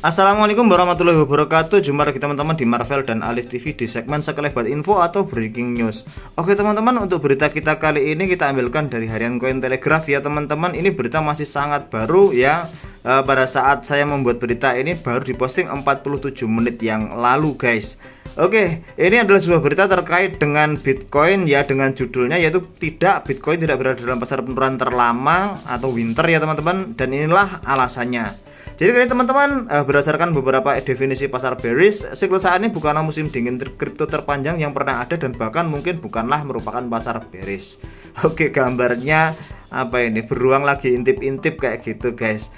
Assalamualaikum warahmatullahi wabarakatuh. Jumpa lagi teman-teman di Marvel dan Alif TV di segmen sekelebat info atau breaking news. Oke teman-teman, untuk berita kita kali ini kita ambilkan dari harian Koin Telegraph ya teman-teman. Ini berita masih sangat baru ya. Pada saat saya membuat berita ini baru diposting 47 menit yang lalu guys. Oke, ini adalah sebuah berita terkait dengan Bitcoin ya, dengan judulnya yaitu Bitcoin tidak berada dalam pasar penurunan terlama atau winter ya teman-teman. Dan inilah alasannya. Jadi ini teman-teman, berdasarkan beberapa definisi pasar bearish, siklus saat ini bukanlah musim dingin kripto terpanjang yang pernah ada dan bahkan mungkin bukanlah merupakan pasar bearish. Oke, gambarnya apa ini? Beruang lagi intip-intip kayak gitu guys.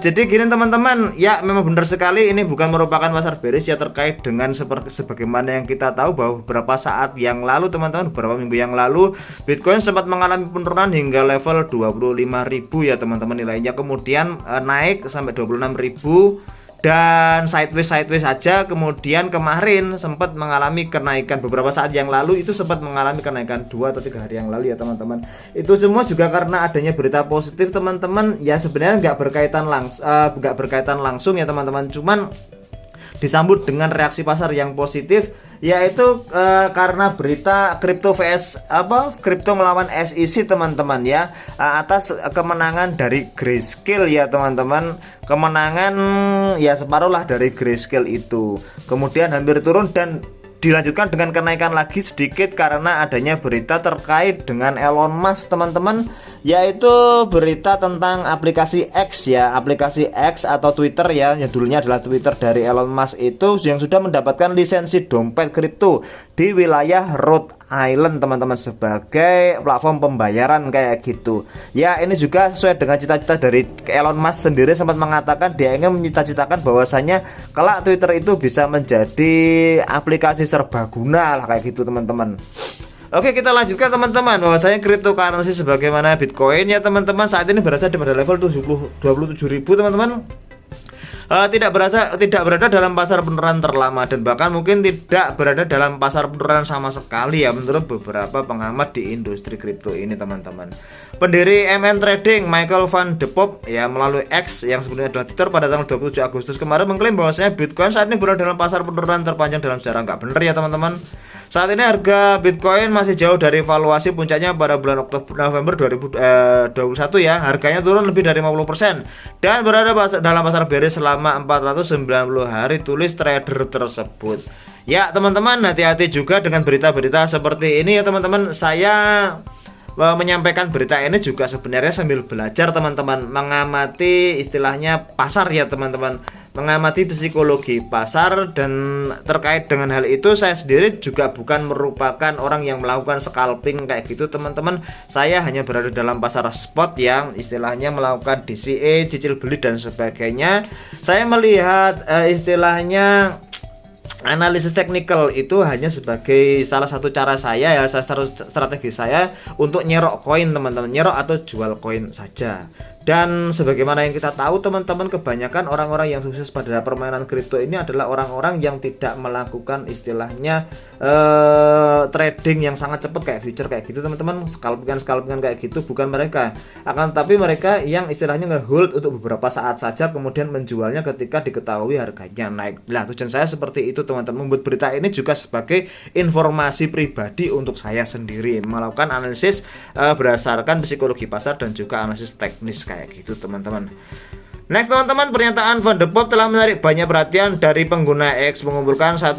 Jadi gini teman-teman, ya memang benar sekali ini bukan merupakan pasar bearish ya, terkait dengan sebagaimana yang kita tahu bahwa beberapa saat yang lalu teman-teman, beberapa minggu yang lalu Bitcoin sempat mengalami penurunan hingga level 25.000 ya teman-teman nilainya, kemudian naik sampai 26.000 dan sideways saja. Kemudian kemarin sempat mengalami kenaikan, beberapa saat yang lalu itu sempat mengalami kenaikan 2 atau 3 hari yang lalu ya teman-teman. Itu semua juga karena adanya berita positif teman-teman ya, sebenarnya nggak berkaitan langsung ya teman-teman, cuman disambut dengan reaksi pasar yang positif, yaitu karena berita kripto kripto melawan SEC teman-teman ya, atas kemenangan dari Grayscale ya teman-teman. Kemenangan ya separuh lah dari Grayscale itu, kemudian hampir turun dan dilanjutkan dengan kenaikan lagi sedikit karena adanya berita terkait dengan Elon Musk teman-teman, yaitu berita tentang aplikasi X ya, aplikasi X atau Twitter ya, yang dulunya adalah Twitter dari Elon Musk itu, yang sudah mendapatkan lisensi dompet kripto di wilayah Rhode Island teman-teman, sebagai platform pembayaran kayak gitu ya. Ini juga sesuai dengan cita-cita dari Elon Musk sendiri, sempat mengatakan dia ingin mencita-citakan bahwasanya kelak Twitter itu bisa menjadi aplikasi serbaguna lah kayak gitu teman-teman. Oke, kita lanjutkan teman-teman, bahwasanya cryptocurrency sebagaimana Bitcoin ya teman-teman saat ini berada pada level 27.000 teman-teman. Tidak berada dalam pasar penurunan terlama dan bahkan mungkin tidak berada dalam pasar penurunan sama sekali ya, menurut beberapa pengamat di industri kripto ini teman-teman. Pendiri MN Trading Michael van de Poppe ya, melalui X yang sebenarnya adalah Twitter pada tanggal 27 Agustus kemarin mengklaim bahwasanya Bitcoin saat ini berada dalam pasar penurunan terpanjang dalam sejarah. Nggak benar ya teman-teman. Saat ini harga Bitcoin masih jauh dari valuasi puncaknya pada bulan November 2021 ya. Harganya turun lebih dari 50% dan berada dalam pasar bearish selama 490 hari, tulis trader tersebut. Ya teman-teman, hati-hati juga dengan berita-berita seperti ini ya teman-teman. Saya menyampaikan berita ini juga sebenarnya sambil belajar teman-teman, mengamati istilahnya pasar ya teman-teman, mengamati psikologi pasar. Dan terkait dengan hal itu saya sendiri juga bukan merupakan orang yang melakukan scalping kayak gitu teman-teman. Saya hanya berada dalam pasar spot yang istilahnya melakukan DCA, cicil beli dan sebagainya. Saya melihat istilahnya analisis teknikal itu hanya sebagai salah satu cara saya ya, strategi saya untuk nyerok koin teman-teman, nyerok atau jual koin saja. Dan sebagaimana yang kita tahu teman-teman, kebanyakan orang-orang yang sukses pada permainan kripto ini adalah orang-orang yang tidak melakukan istilahnya trading yang sangat cepat kayak future kayak gitu teman-teman, scalpingan kayak gitu, bukan mereka. Akan tapi mereka yang istilahnya ngehold untuk beberapa saat saja kemudian menjualnya ketika diketahui harganya naik. Nah, tujuan saya seperti itu teman-teman. Membuat berita ini juga sebagai informasi pribadi untuk saya sendiri, melakukan analisis berdasarkan psikologi pasar dan juga analisis teknis kayak gitu teman-teman. Next teman-teman, pernyataan Van de Poppe telah menarik banyak perhatian dari pengguna X, mengumpulkan 1,3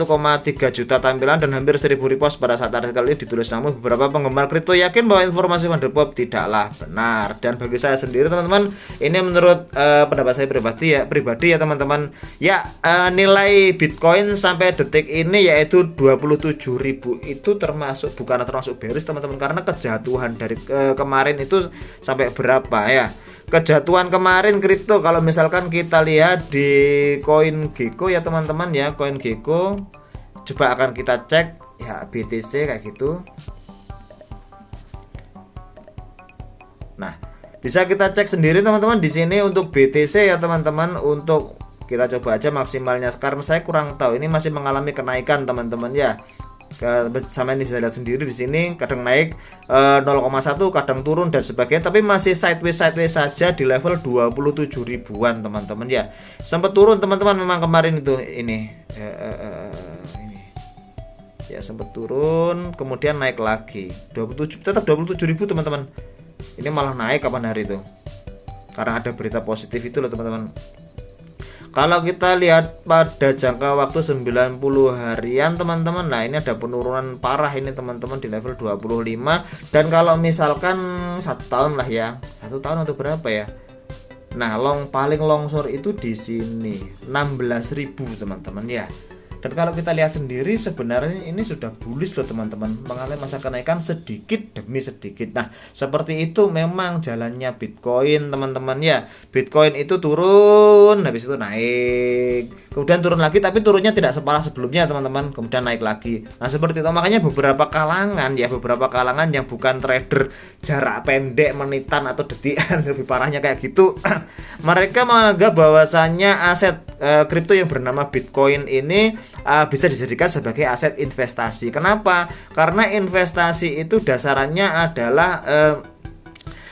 juta tampilan dan hampir 1000 repost pada saat artikel ini ditulis. Namun beberapa penggemar kripto yakin bahwa informasi Van de Poppe tidaklah benar. Dan bagi saya sendiri teman-teman, ini menurut pendapat saya pribadi ya teman-teman. Ya, nilai Bitcoin sampai detik ini yaitu 27.000 itu bukan termasuk bearish teman-teman, karena kejatuhan dari kemarin itu sampai berapa ya. Kejatuhan kemarin kripto kalau misalkan kita lihat di CoinGecko ya teman-teman ya, CoinGecko coba akan kita cek ya, BTC kayak gitu. Nah, bisa kita cek sendiri teman-teman di sini untuk BTC ya teman-teman. Untuk kita coba aja maksimalnya, sekarang saya kurang tahu, ini masih mengalami kenaikan teman-teman ya. Sama ini bisa lihat sendiri di sini, kadang naik 0,1, kadang turun dan sebagainya, tapi masih sideways saja di level 27 ribuan teman-teman ya. Sempat turun teman-teman memang kemarin itu ini ya, sempat turun kemudian naik lagi 27, tetap 27.000 teman-teman. Ini malah naik kapan hari itu, karena ada berita positif itu loh teman-teman. Kalau kita lihat pada jangka waktu 90 harian teman-teman, nah ini ada penurunan parah ini teman-teman di level 25. Dan kalau misalkan 1 tahun lah ya, 1 tahun atau berapa ya, nah paling longsor itu di sini 16.000 teman-teman ya. Dan kalau kita lihat sendiri sebenarnya ini sudah bullish loh teman-teman, mengalami masa kenaikan sedikit demi sedikit. Nah seperti itu memang jalannya Bitcoin teman-teman ya. Bitcoin itu turun, habis itu naik, kemudian turun lagi, tapi turunnya tidak separah sebelumnya teman-teman, kemudian naik lagi. Nah seperti itu, makanya beberapa kalangan yang bukan trader jarak pendek, menitan atau detikan, lebih parahnya kayak gitu mereka menganggap bahwasannya aset kripto yang bernama Bitcoin ini bisa dijadikan sebagai aset investasi. Kenapa? Karena investasi itu dasarannya adalah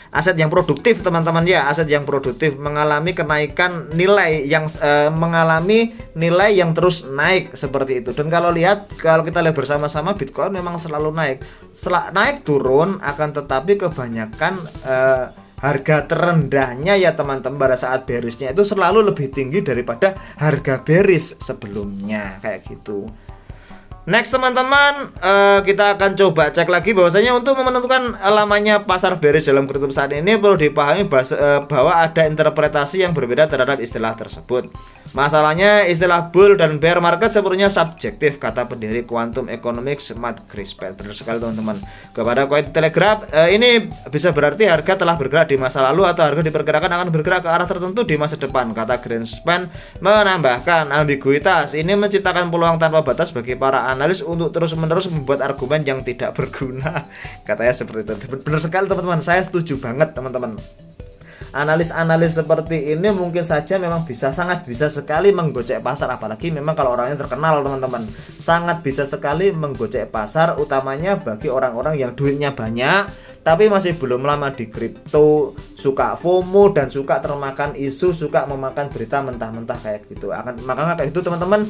aset yang produktif teman-teman ya, aset yang produktif mengalami kenaikan nilai yang mengalami nilai yang terus naik seperti itu. Dan kalau kita lihat bersama-sama, Bitcoin memang selalu naik turun, akan tetapi kebanyakan harga terendahnya ya teman-teman pada saat bearishnya itu selalu lebih tinggi daripada harga bearish sebelumnya kayak gitu. Next teman-teman, kita akan coba cek lagi bahwasanya untuk menentukan lamanya pasar bearish dalam kripto saat ini perlu dipahami bahwa ada interpretasi yang berbeda terhadap istilah tersebut. Masalahnya istilah bull dan bear market sepenuhnya subjektif, kata pendiri Quantum Economics Matt Greenspan. Benar sekali teman-teman. Kepada Cointelegraph, ini bisa berarti harga telah bergerak di masa lalu atau harga diperkirakan akan bergerak ke arah tertentu di masa depan, kata Greenspan. Menambahkan ambiguitas ini menciptakan peluang tanpa batas bagi para analis untuk terus-menerus membuat argumen yang tidak berguna. Katanya seperti itu. Benar sekali teman-teman, saya setuju banget teman-teman. Analis-analis seperti ini mungkin saja memang sangat bisa sekali menggocek pasar, apalagi memang kalau orangnya terkenal teman-teman, sangat bisa sekali menggocek pasar, utamanya bagi orang-orang yang duitnya banyak tapi masih belum lama di kripto, suka FOMO dan suka termakan isu, suka memakan berita mentah-mentah kayak gitu. Makanya kayak itu teman-teman,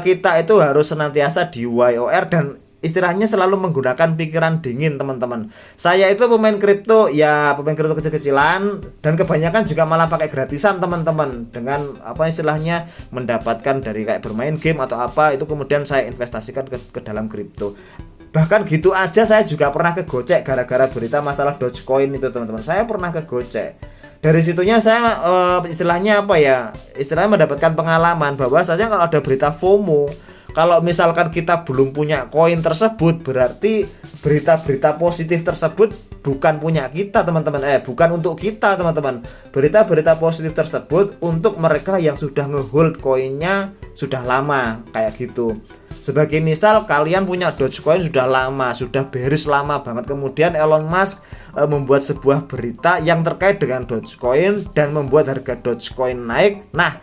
kita itu harus senantiasa di YOR dan istilahnya selalu menggunakan pikiran dingin teman-teman. Saya itu pemain kripto kecil-kecilan dan kebanyakan juga malah pakai gratisan teman-teman, dengan istilahnya mendapatkan dari kayak bermain game atau apa itu, kemudian saya investasikan ke dalam kripto. Bahkan gitu aja saya juga pernah kegocek gara-gara berita masalah Dogecoin itu teman-teman. Saya pernah kegocek. Dari situnya saya istilahnya mendapatkan pengalaman bahwa saja kalau ada berita FOMO, kalau misalkan kita belum punya koin tersebut, berarti berita-berita positif tersebut bukan punya kita teman-teman, bukan untuk kita teman-teman. Berita-berita positif tersebut untuk mereka yang sudah ngehold koinnya sudah lama kayak gitu. Sebagai misal kalian punya Dogecoin sudah lama, sudah bearish lama banget, kemudian Elon Musk membuat sebuah berita yang terkait dengan Dogecoin dan membuat harga Dogecoin naik. Nah,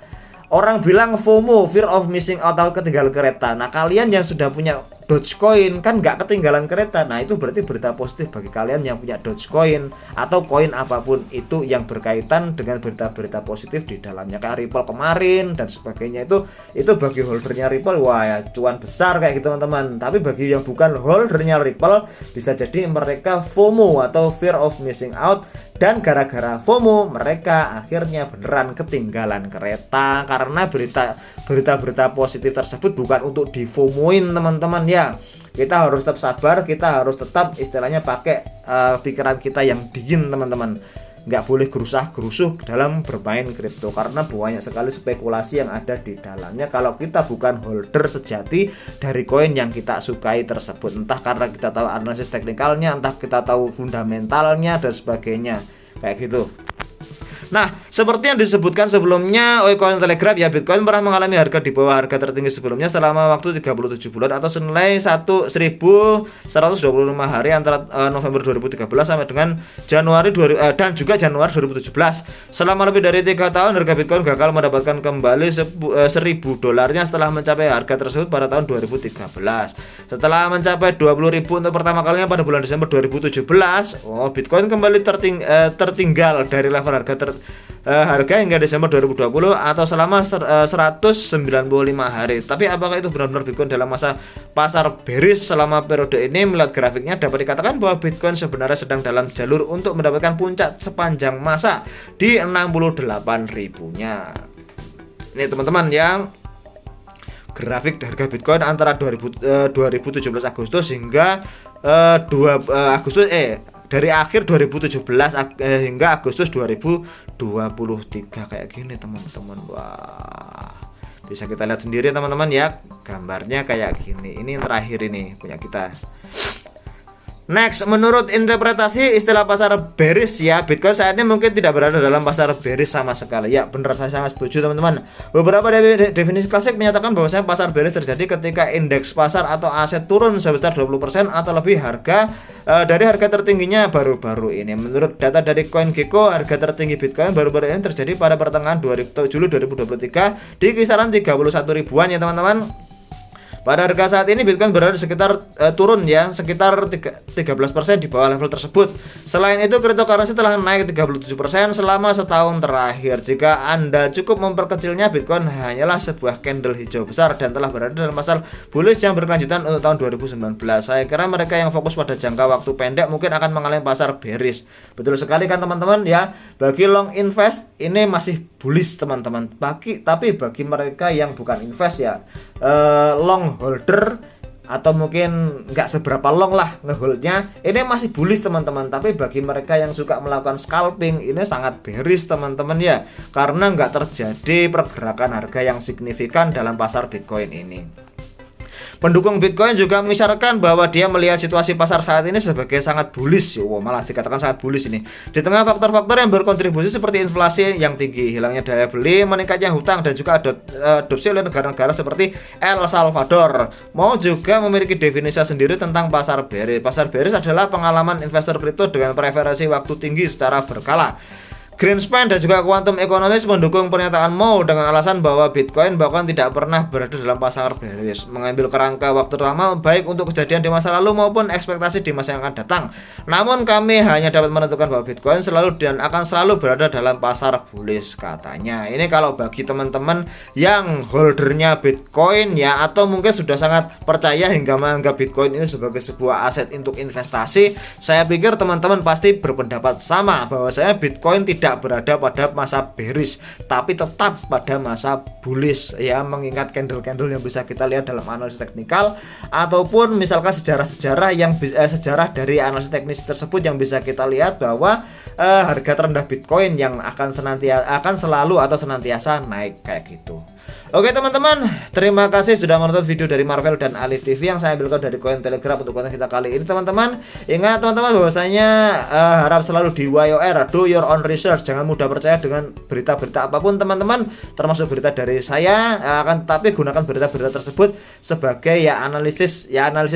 orang bilang FOMO, fear of missing out, atau ketinggalan kereta. Nah, kalian yang sudah punya Dogecoin kan nggak ketinggalan kereta. Nah, itu berarti berita positif bagi kalian yang punya Dogecoin atau koin apapun itu yang berkaitan dengan berita-berita positif di dalamnya, kayak Ripple kemarin dan sebagainya. Itu bagi holdernya Ripple, wah ya cuan besar kayak gitu teman-teman. Tapi bagi yang bukan holdernya Ripple, bisa jadi mereka FOMO atau fear of missing out, dan gara-gara FOMO mereka akhirnya beneran ketinggalan kereta karena berita-berita positif tersebut bukan untuk di-FOMOin teman-teman ya. Kita harus tetap sabar, kita harus tetap istilahnya pakai pikiran kita yang dingin teman-teman. Nggak boleh gerusah-gerusuh dalam bermain kripto karena banyak sekali spekulasi yang ada di dalamnya kalau kita bukan holder sejati dari koin yang kita sukai tersebut. Entah karena kita tahu analisis teknikalnya, entah kita tahu fundamentalnya dan sebagainya kayak gitu. Nah, seperti yang disebutkan sebelumnya oleh Cointelegraph ya, Bitcoin pernah mengalami harga di bawah harga tertinggi sebelumnya selama waktu 37 bulan atau senilai 1.125 hari antara November 2013 sampai dengan dan juga Januari 2017. Selama lebih dari 3 tahun harga Bitcoin gagal mendapatkan kembali $1.000 setelah mencapai harga tersebut pada tahun 2013. Setelah mencapai 20.000 untuk pertama kalinya pada bulan Desember 2017, Bitcoin kembali tertinggal dari level harga hingga Desember 2020 atau selama 195 hari. Tapi apakah itu benar-benar Bitcoin dalam masa pasar bearish selama periode ini? Melihat grafiknya dapat dikatakan bahwa Bitcoin sebenarnya sedang dalam jalur untuk mendapatkan puncak sepanjang masa di 68.000-nya. Ini teman-teman yang grafik harga Bitcoin antara 2017 Agustus hingga dari akhir 2017 hingga Agustus 2023 kayak gini teman-teman. Wah, bisa kita lihat sendiri teman-teman ya, gambarnya kayak gini. Ini yang terakhir ini punya kita. Next, menurut interpretasi istilah pasar bearish ya, Bitcoin saat ini mungkin tidak berada dalam pasar bearish sama sekali. Ya, benar, saya sangat setuju teman-teman. Beberapa definisi klasik menyatakan bahwasanya pasar bearish terjadi ketika indeks pasar atau aset turun sebesar 20% atau lebih dari harga tertingginya baru-baru ini. Menurut data dari CoinGecko, harga tertinggi Bitcoin baru-baru ini terjadi pada pertengahan Juli 2023 di kisaran 31 ribuan ya teman-teman. Pada harga saat ini Bitcoin berada sekitar turun ya, sekitar 13% di bawah level tersebut. Selain itu, cryptocurrency telah naik 37% selama setahun terakhir. Jika Anda cukup memperkecilnya, Bitcoin hanyalah sebuah candle hijau besar dan telah berada dalam masa bullish yang berkelanjutan untuk tahun 2019. Saya kira mereka yang fokus pada jangka waktu pendek mungkin akan mengalami pasar bearish. Betul sekali kan teman-teman ya. Bagi long invest ini masih bullish teman-teman. Tapi bagi mereka yang bukan invest ya, long holder atau mungkin nggak seberapa long lah ngeholdnya, ini masih bullish teman-teman. Tapi bagi mereka yang suka melakukan scalping ini sangat bearish teman-teman ya, karena nggak terjadi pergerakan harga yang signifikan dalam pasar Bitcoin ini. Pendukung Bitcoin juga mengisyaratkan bahwa dia melihat situasi pasar saat ini sebagai sangat bullish. Malah dikatakan sangat bullish ini. Di tengah faktor-faktor yang berkontribusi seperti inflasi yang tinggi, hilangnya daya beli, meningkatnya hutang, dan juga adopsi oleh negara-negara seperti El Salvador. Mau juga memiliki definisi sendiri tentang pasar bearish. Pasar bearish adalah pengalaman investor kripto dengan preferensi waktu tinggi secara berkala. Greenspan dan juga Quantum Economics mendukung pernyataan Mo dengan alasan bahwa Bitcoin bahkan tidak pernah berada dalam pasar bearish, mengambil kerangka waktu lama baik untuk kejadian di masa lalu maupun ekspektasi di masa yang akan datang. Namun kami hanya dapat menentukan bahwa Bitcoin selalu dan akan selalu berada dalam pasar bullish, katanya. Ini kalau bagi teman-teman yang holdernya Bitcoin ya, atau mungkin sudah sangat percaya hingga menganggap Bitcoin ini sebagai sebuah aset untuk investasi, saya pikir teman-teman pasti berpendapat sama bahwa saya Bitcoin tidak berada pada masa bearish tapi tetap pada masa bullish ya, mengingat candle-candle yang bisa kita lihat dalam analisis teknikal ataupun misalkan sejarah dari analisis teknis tersebut yang bisa kita lihat bahwa harga terendah Bitcoin yang akan senantiasa naik kayak gitu. Oke teman-teman, terima kasih sudah menonton video dari Marvel dan Alif TV yang saya ambilkan dari Cointelegraph untuk konten kita kali ini teman-teman. Ingat teman-teman bahwasanya harap selalu di YOR, do your own research. Jangan mudah percaya dengan berita-berita apapun teman-teman, termasuk berita dari saya, tapi gunakan berita-berita tersebut sebagai analisis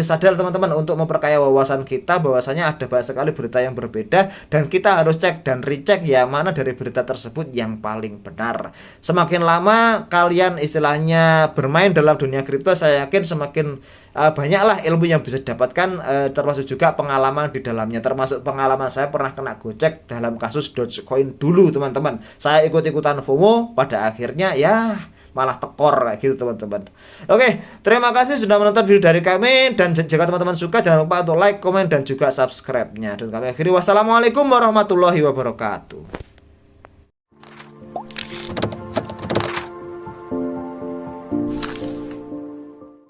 sadar teman-teman, untuk memperkaya wawasan kita bahwasanya ada banyak sekali berita yang berbeda dan kita harus cek dan recheck mana dari berita tersebut yang paling benar. Semakin lama kalian istilahnya bermain dalam dunia kripto, saya yakin semakin banyaklah ilmu yang bisa didapatkan, termasuk juga pengalaman di dalamnya. Termasuk pengalaman saya pernah kena gocek dalam kasus Dogecoin dulu teman-teman. Saya ikut-ikutan FOMO, pada akhirnya ya malah tekor kayak gitu teman-teman. Oke, terima kasih sudah menonton video dari kami, dan jika teman-teman suka jangan lupa untuk like, komen, dan juga subscribe-nya. Dan kami akhiri, wassalamualaikum warahmatullahi wabarakatuh.